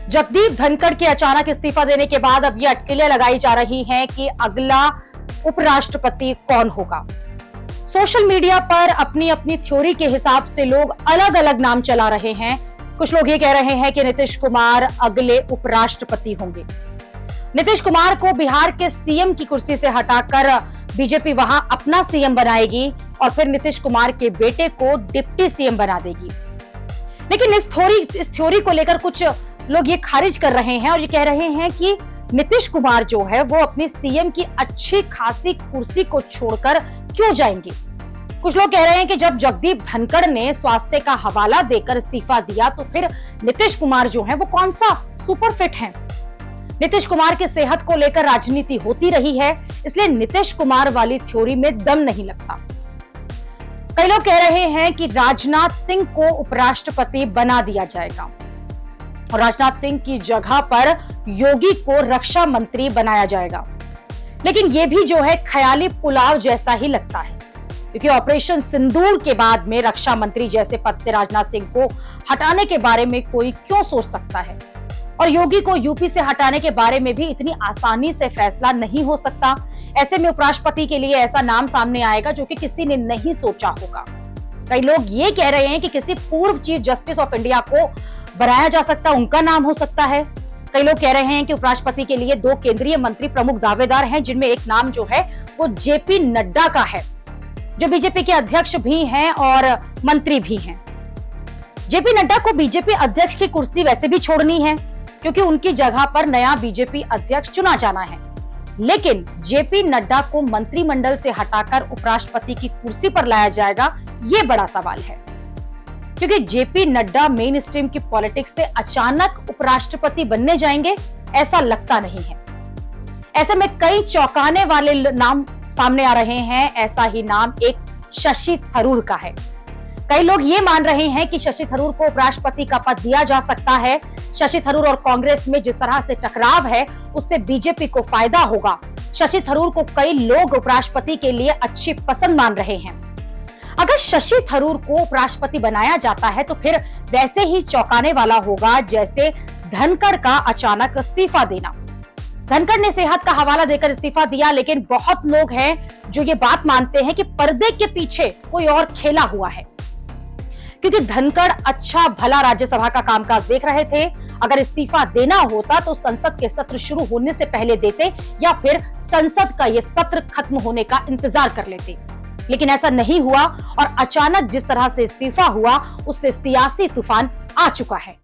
जगदीप धनखड़ के अचानक इस्तीफा देने के बाद अब ये अटकलें लगाई जा रही हैं कि अगला उपराष्ट्रपति कौन होगा। सोशल मीडिया पर अपनी अपनी थ्योरी के हिसाब से लोग अलग अलग नाम चला रहे हैं। कुछ लोग ये कह रहे हैं कि नीतीश कुमार अगले उपराष्ट्रपति होंगे। नीतीश कुमार को बिहार के सीएम की कुर्सी से हटाकर बीजेपी वहां अपना सीएम बनाएगी और फिर नीतीश कुमार के बेटे को डिप्टी सीएम बना देगी। लेकिन इस थ्योरी को लेकर कुछ लोग ये खारिज कर रहे हैं और ये कह रहे हैं कि नीतीश कुमार जो है वो अपनी सीएम की अच्छी खासी कुर्सी को छोड़कर क्यों जाएंगे। कुछ लोग कह रहे हैं कि जब जगदीप धनखड़ ने स्वास्थ्य का हवाला देकर इस्तीफा दिया तो फिर नीतीश कुमार जो है वो कौन सा सुपर फिट हैं। नीतीश कुमार की सेहत को लेकर राजनीति होती रही है, इसलिए नीतीश कुमार वाली थ्योरी में दम नहीं लगता। कई लोग कह रहे हैं कि राजनाथ सिंह को उपराष्ट्रपति बना दिया जाएगा और राजनाथ सिंह की जगह पर योगी को रक्षा मंत्री बनाया जाएगा। लेकिन यह भी जो है ख्याली पुलाव जैसा ही लगता है, क्योंकि ऑपरेशन सिंदूर के बाद में रक्षा मंत्री जैसे पद से राजनाथ सिंह को हटाने के बारे में कोई क्यों सोच सकता है, और योगी को यूपी से हटाने के बारे में भी इतनी आसानी से फैसला नहीं हो सकता। ऐसे में उपराष्ट्रपति के लिए ऐसा नाम सामने आएगा जो कि किसी ने नहीं सोचा होगा। कई लोग ये कह रहे हैं कि किसी पूर्व चीफ जस्टिस ऑफ इंडिया को बनाया जा सकता, उनका नाम हो सकता है। कई लोग कह रहे हैं कि उपराष्ट्रपति के लिए 2 केंद्रीय मंत्री प्रमुख दावेदार हैं, जिनमें एक नाम जो है वो जेपी नड्डा का है, जो बीजेपी के अध्यक्ष भी हैं और मंत्री भी हैं। जेपी नड्डा को बीजेपी अध्यक्ष की कुर्सी वैसे भी छोड़नी है, क्योंकि उनकी जगह पर नया बीजेपी अध्यक्ष चुना जाना है। लेकिन जेपी नड्डा को मंत्रिमंडल से हटाकर उपराष्ट्रपति की कुर्सी पर लाया जाएगा, ये बड़ा सवाल है, क्योंकि जेपी नड्डा मेन स्ट्रीम की पॉलिटिक्स से अचानक उपराष्ट्रपति बनने जाएंगे ऐसा लगता नहीं है। ऐसे में कई चौंकाने वाले नाम सामने आ रहे हैं। ऐसा ही नाम एक शशि थरूर का है। कई लोग ये मान रहे हैं कि शशि थरूर को उपराष्ट्रपति का पद दिया जा सकता है। शशि थरूर और कांग्रेस में जिस तरह से टकराव है उससे बीजेपी को फायदा होगा। शशि थरूर को कई लोग उपराष्ट्रपति के लिए अच्छी पसंद मान रहे हैं। अगर शशि थरूर को उपराष्ट्रपति बनाया जाता है तो फिर वैसे ही चौंकाने वाला होगा जैसे धनखड़ का अचानक इस्तीफा देना। धनखड़ ने सेहत का हवाला देकर इस्तीफा दिया, लेकिन बहुत लोग हैं जो ये बात मानते हैं कि पर्दे के पीछे कोई और खेला हुआ है, क्योंकि धनखड़ अच्छा भला राज्यसभा का कामकाज देख रहे थे। अगर इस्तीफा देना होता तो संसद के सत्र शुरू होने से पहले देते या फिर संसद का ये सत्र खत्म होने का इंतजार कर लेते। लेकिन ऐसा नहीं हुआ और अचानक जिस तरह से इस्तीफा हुआ उससे सियासी तूफान आ चुका है।